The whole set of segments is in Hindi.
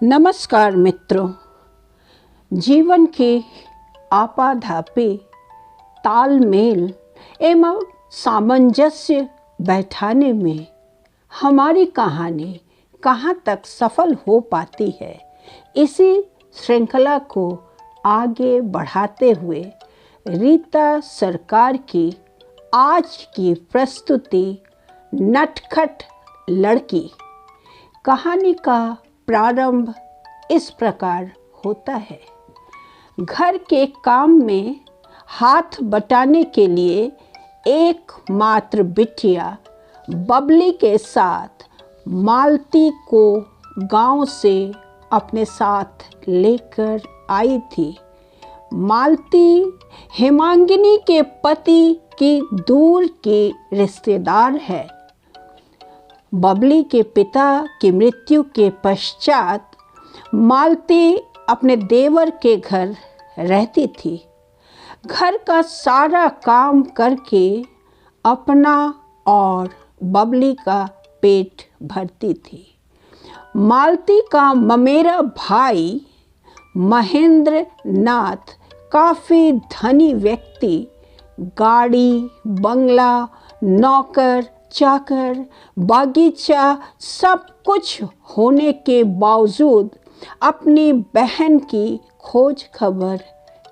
नमस्कार मित्रों। जीवन के आपाधापी तालमेल एवं सामंजस्य बैठाने में हमारी कहानी कहाँ तक सफल हो पाती है, इसी श्रृंखला को आगे बढ़ाते हुए रीता सरकार की आज की प्रस्तुति नटखट लड़की। कहानी का प्रारंभ इस प्रकार होता है। घर के काम में हाथ बटाने के लिए एकमात्र बिटिया बबली के साथ मालती को गांव से अपने साथ लेकर आई थी। मालती हेमांगिनी के पति की दूर की रिश्तेदार है। बबली के पिता की मृत्यु के पश्चात मालती अपने देवर के घर रहती थी। घर का सारा काम करके अपना और बबली का पेट भरती थी। मालती का ममेरा भाई महेंद्र नाथ काफ़ी धनी व्यक्ति, गाड़ी, बंगला, नौकर चाकर, बागीचा सब कुछ होने के बावजूद अपनी बहन की खोज खबर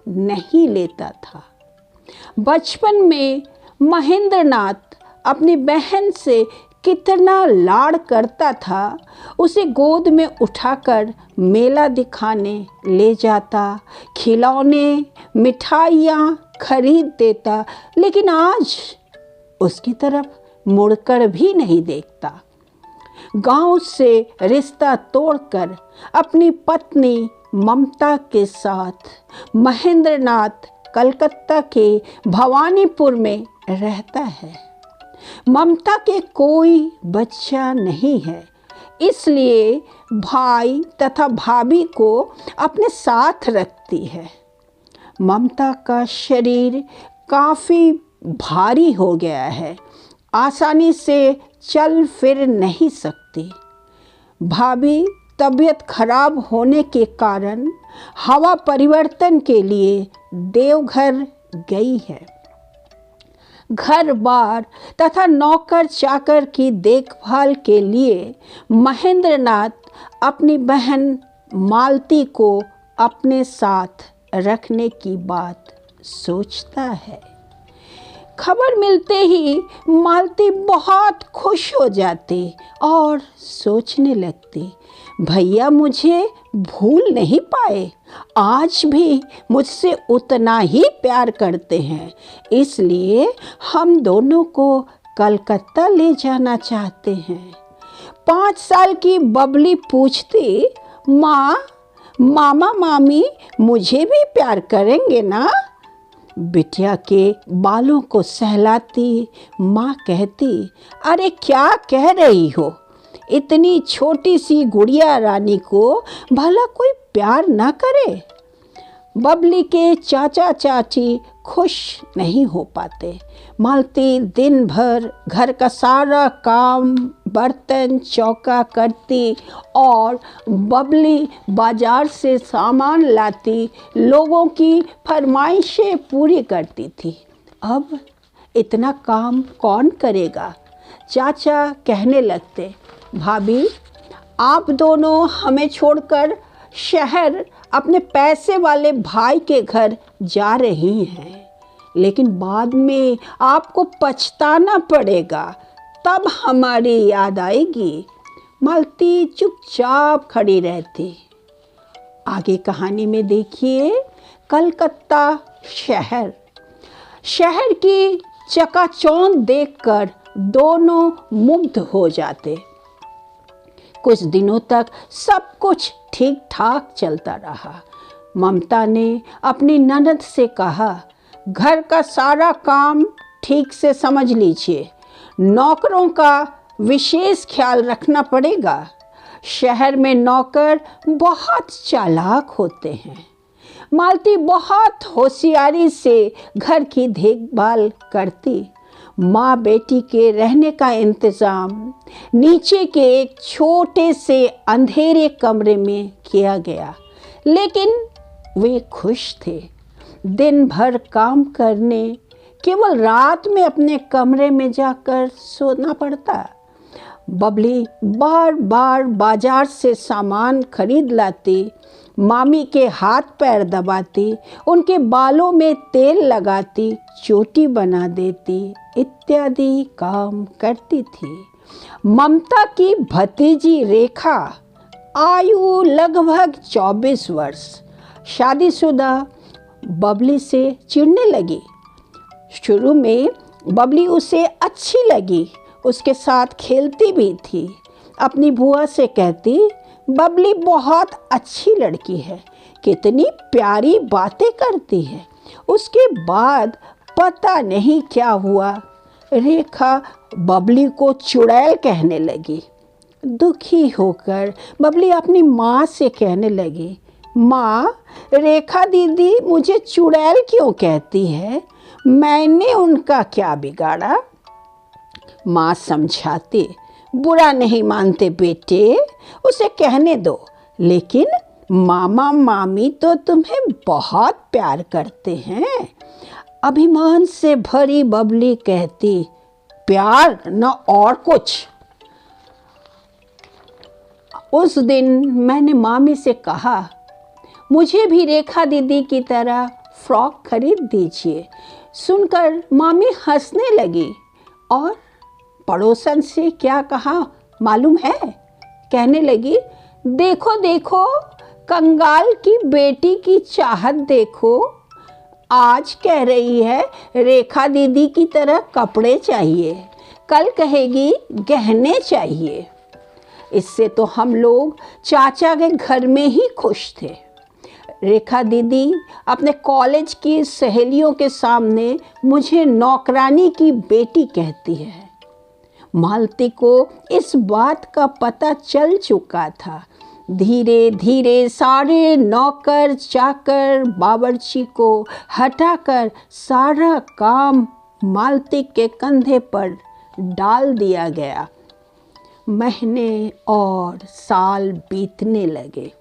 नहीं लेता था। बचपन में महेंद्रनाथ अपनी बहन से कितना लाड़ करता था। उसे गोद में उठाकर मेला दिखाने ले जाता, खिलौने, मिठाइयाँ खरीद देता, लेकिन आज उसकी तरफ मुड़कर भी नहीं देखता। गांव से रिश्ता तोड़कर अपनी पत्नी ममता के साथ महेंद्रनाथ कलकत्ता के भवानीपुर में रहता है। ममता के कोई बच्चा नहीं है, इसलिए भाई तथा भाभी को अपने साथ रखती है। ममता का शरीर काफ़ी भारी हो गया है, आसानी से चल फिर नहीं सकती। भाभी तबीयत खराब होने के कारण हवा परिवर्तन के लिए देवघर गई है। घर बार तथा नौकर चाकर की देखभाल के लिए महेंद्रनाथ अपनी बहन मालती को अपने साथ रखने की बात सोचता है। खबर मिलते ही मालती बहुत खुश हो जाती और सोचने लगती, भैया मुझे भूल नहीं पाए, आज भी मुझसे उतना ही प्यार करते हैं, इसलिए हम दोनों को कलकत्ता ले जाना चाहते हैं। 5 साल की बबली पूछती, माँ, मामा मामी मुझे भी प्यार करेंगे ना? बिटिया के बालों को सहलाती माँ कहती, अरे क्या कह रही हो, इतनी छोटी सी गुड़िया रानी को भला कोई प्यार ना करे? बबली के चाचा चाची खुश नहीं हो पाते। मालती दिन भर घर का सारा काम, बर्तन चौका करती और बबली बाजार से सामान लाती, लोगों की फरमाइशें पूरी करती थी। अब इतना काम कौन करेगा? चाचा कहने लगते, भाभी आप दोनों हमें छोड़कर शहर अपने पैसे वाले भाई के घर जा रही हैं, लेकिन बाद में आपको पछताना पड़ेगा, तब हमारी याद आएगी। मालती चुपचाप खड़ी रहती। आगे कहानी में देखिए, कलकत्ता शहर की चकाचौंध देखकर दोनों मुग्ध हो जाते। कुछ दिनों तक सब कुछ ठीक ठाक चलता रहा। ममता ने अपनी ननद से कहा, घर का सारा काम ठीक से समझ लीजिए, नौकरों का विशेष ख्याल रखना पड़ेगा। शहर में नौकर बहुत चालाक होते हैं। मालती बहुत होशियारी से घर की देखभाल करती। माँ बेटी के रहने का इंतज़ाम नीचे के एक छोटे से अंधेरे कमरे में किया गया, लेकिन वे खुश थे। दिन भर काम करने केवल रात में अपने कमरे में जाकर सोना पड़ता। बबली बार बार बाजार से सामान खरीद लाती, मामी के हाथ पैर दबाती, उनके बालों में तेल लगाती, चोटी बना देती इत्यादि काम करती थी। ममता की भतीजी रेखा, आयु लगभग 24 वर्ष, शादीशुदा, बबली से चिढ़ने लगी। शुरू में बबली उसे अच्छी लगी, उसके साथ खेलती भी थी। अपनी बुआ से कहती, बबली बहुत अच्छी लड़की है, कितनी प्यारी बातें करती है। उसके बाद पता नहीं क्या हुआ, रेखा बबली को चुड़ैल कहने लगी। दुखी होकर बबली अपनी माँ से कहने लगी, माँ, रेखा दीदी मुझे चुड़ैल क्यों कहती है? मैंने उनका क्या बिगाड़ा? माँ समझाती, बुरा नहीं मानते बेटे, उसे कहने दो, लेकिन मामा मामी तो तुम्हें बहुत प्यार करते हैं। अभिमान से भरी बबली कहती, प्यार न और कुछ। उस दिन मैंने मामी से कहा, मुझे भी रेखा दीदी की तरह फ्रॉक खरीद दीजिए। सुनकर मामी हंसने लगी और पड़ोसन से क्या कहा मालूम है? कहने लगी, देखो देखो, कंगाल की बेटी की चाहत देखो, आज कह रही है रेखा दीदी की तरह कपड़े चाहिए, कल कहेगी गहने चाहिए। इससे तो हम लोग चाचा के घर में ही खुश थे। रेखा दीदी अपने कॉलेज की सहेलियों के सामने मुझे नौकरानी की बेटी कहती है। मालती को इस बात का पता चल चुका था। धीरे धीरे सारे नौकर चाकर बावर्ची को हटाकर सारा काम मालती के कंधे पर डाल दिया गया। महीने और साल बीतने लगे।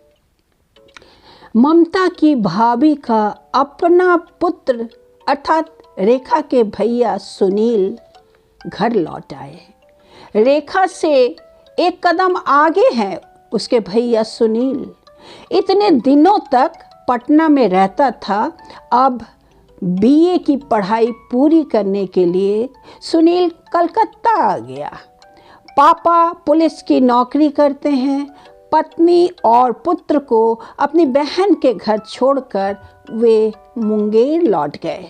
ममता की भाभी का अपना पुत्र अर्थात रेखा के भैया सुनील घर लौट आए। रेखा से एक कदम आगे हैं उसके भैया सुनील। इतने दिनों तक पटना में रहता था, अब बीए की पढ़ाई पूरी करने के लिए सुनील कलकत्ता आ गया। पापा पुलिस की नौकरी करते हैं। पत्नी और पुत्र को अपनी बहन के घर छोड़कर वे मुंगेर लौट गए।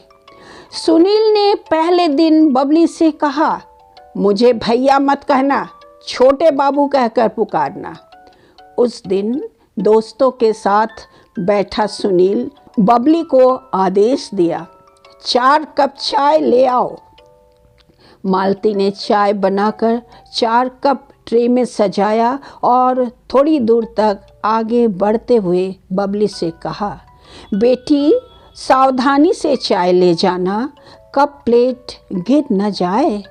सुनील ने पहले दिन बबली से कहा, मुझे भैया मत कहना, छोटे बाबू कहकर पुकारना। उस दिन दोस्तों के साथ बैठा सुनील बबली को आदेश दिया, 4 कप चाय ले आओ। मालती ने चाय बनाकर 4 कप ट्रे में सजाया और थोड़ी दूर तक आगे बढ़ते हुए बबली से कहा, बेटी सावधानी से चाय ले जाना, कप प्लेट गिर न जाए।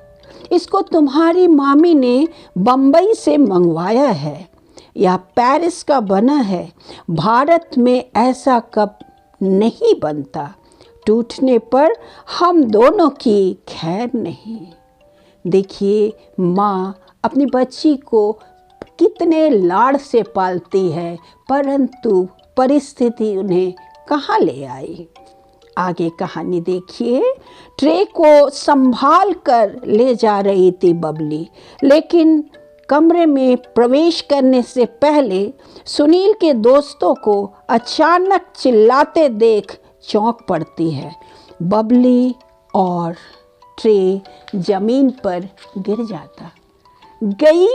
इसको तुम्हारी मामी ने बम्बई से मंगवाया है, यह पेरिस का बना है। भारत में ऐसा कप नहीं बनता, टूटने पर हम दोनों की खैर नहीं। देखिए माँ अपनी बच्ची को कितने लाड़ से पालती है, परंतु परिस्थिति उन्हें कहाँ ले आई। आगे कहानी देखिए। ट्रे को संभाल कर ले जा रही थी बबली, लेकिन कमरे में प्रवेश करने से पहले सुनील के दोस्तों को अचानक चिल्लाते देख चौंक पड़ती है। बबली और ट्रे जमीन पर गिर जाता। गई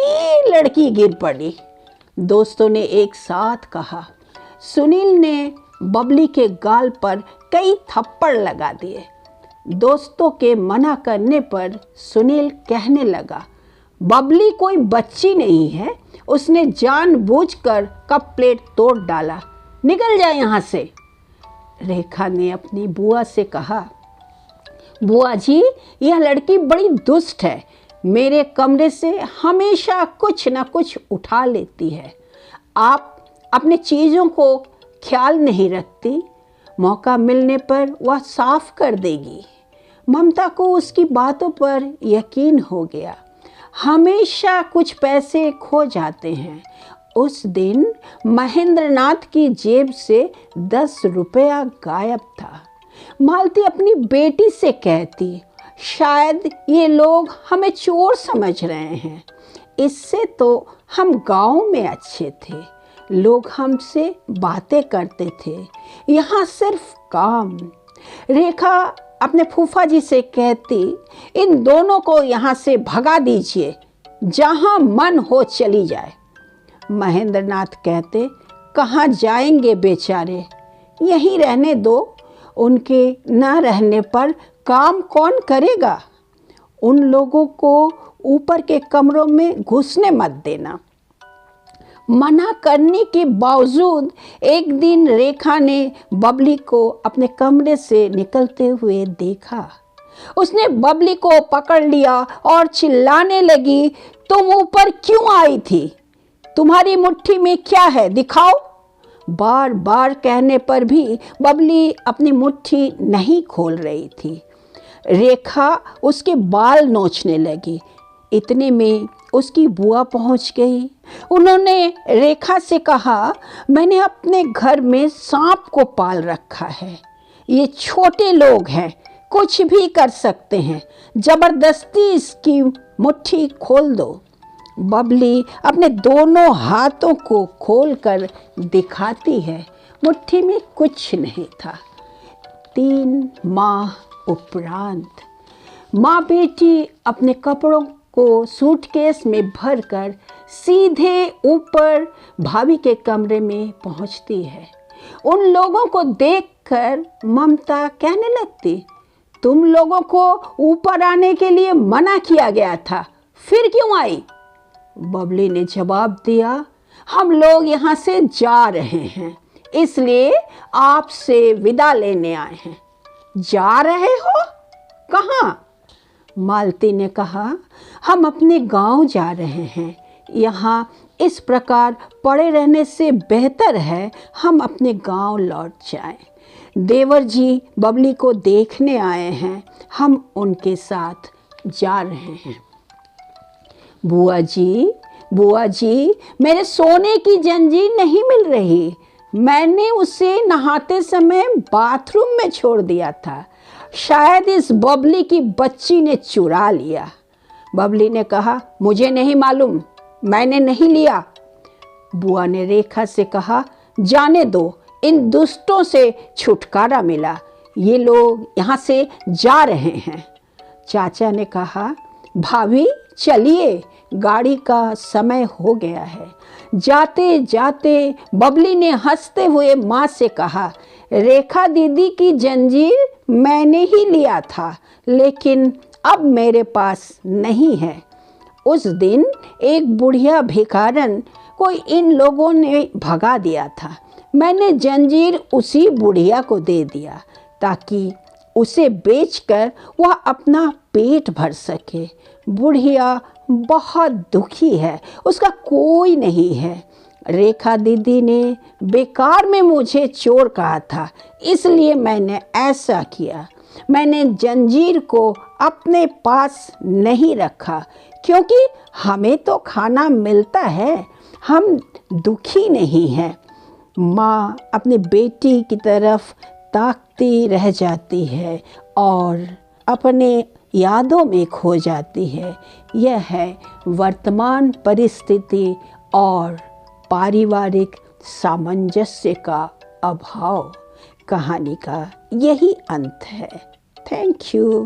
लड़की गिर पड़ी, दोस्तों ने एक साथ कहा। सुनील ने बबली के गाल पर कई थप्पड़ लगा दिए। दोस्तों के मना करने पर सुनील कहने लगा, बबली कोई बच्ची नहीं है, उसने जानबूझकर कप प्लेट तोड़ डाला, निकल जाए यहाँ से। रेखा ने अपनी बुआ से कहा, बुआ जी, यह लड़की बड़ी दुष्ट है, मेरे कमरे से हमेशा कुछ न कुछ उठा लेती है। आप अपने चीज़ों को ख्याल नहीं रखती, मौका मिलने पर वह साफ कर देगी। ममता को उसकी बातों पर यकीन हो गया। हमेशा कुछ पैसे खो जाते हैं। उस दिन महेंद्रनाथ की जेब से 10 रुपया गायब था। मालती अपनी बेटी से कहती, शायद ये लोग हमें चोर समझ रहे हैं। इससे तो हम गांव में अच्छे थे, लोग हमसे बातें करते थे, यहाँ सिर्फ काम। रेखा अपने फूफा जी से कहती, इन दोनों को यहाँ से भगा दीजिए, जहाँ मन हो चली जाए। महेंद्रनाथ कहते, कहाँ जाएंगे बेचारे, यहीं रहने दो, उनके न रहने पर काम कौन करेगा। उन लोगों को ऊपर के कमरों में घुसने मत देना। मना करने के बावजूद एक दिन रेखा ने बबली को अपने कमरे से निकलते हुए देखा। उसने बबली को पकड़ लिया और चिल्लाने लगी, तुम ऊपर क्यों आई थी? तुम्हारी मुट्ठी में क्या है, दिखाओ। बार बार कहने पर भी बबली अपनी मुट्ठी नहीं खोल रही थी। रेखा उसके बाल नोचने लगी। इतने में उसकी बुआ पहुंच गई। उन्होंने रेखा से कहा, मैंने अपने घर में सांप को पाल रखा है, ये छोटे लोग हैं, कुछ भी कर सकते हैं, जबरदस्ती इसकी मुट्ठी खोल दो। बबली अपने दोनों हाथों को खोलकर दिखाती है, मुट्ठी में कुछ नहीं था। 3 माह उपरांत माँ बेटी अपने कपड़ों को सूटकेस में भरकर सीधे ऊपर भाभी के कमरे में पहुंचती है। उन लोगों को देखकर ममता कहने लगती, तुम लोगों को ऊपर आने के लिए मना किया गया था, फिर क्यों आई? बबली ने जवाब दिया, हम लोग यहाँ से जा रहे हैं, इसलिए आपसे विदा लेने आए हैं। जा रहे हो? कहाँ? मालती ने कहा, हम अपने गांव जा रहे हैं, यहाँ इस प्रकार पड़े रहने से बेहतर है हम अपने गांव लौट जाएं। देवर जी बबली को देखने आए हैं, हम उनके साथ जा रहे हैं। बुआ जी, मेरे सोने की जंजीर नहीं मिल रही, मैंने उसे नहाते समय बाथरूम में छोड़ दिया था, शायद इस बबली की बच्ची ने चुरा लिया। बबली ने कहा, मुझे नहीं मालूम, मैंने नहीं लिया। बुआ ने रेखा से कहा, जाने दो, इन दुष्टों से छुटकारा मिला, ये लोग यहाँ से जा रहे हैं। चाचा ने कहा, भाभी चलिए, गाड़ी का समय हो गया है। जाते जाते बबली ने हंसते हुए माँ से कहा, रेखा दीदी की जंजीर मैंने ही लिया था, लेकिन अब मेरे पास नहीं है। उस दिन एक बुढ़िया भिखारन को इन लोगों ने भगा दिया था, मैंने जंजीर उसी बुढ़िया को दे दिया ताकि उसे बेचकर वह अपना पेट भर सके। बुढ़िया बहुत दुखी है, उसका कोई नहीं है। रेखा दीदी ने बेकार में मुझे चोर कहा था, इसलिए मैंने ऐसा किया। मैंने जंजीर को अपने पास नहीं रखा, क्योंकि हमें तो खाना मिलता है, हम दुखी नहीं हैं। माँ अपनी बेटी की तरफ ताकती रह जाती है और अपने यादों में खो जाती है। यह है वर्तमान परिस्थिति और पारिवारिक सामंजस्य का अभाव। कहानी का यही अंत है। Thank you.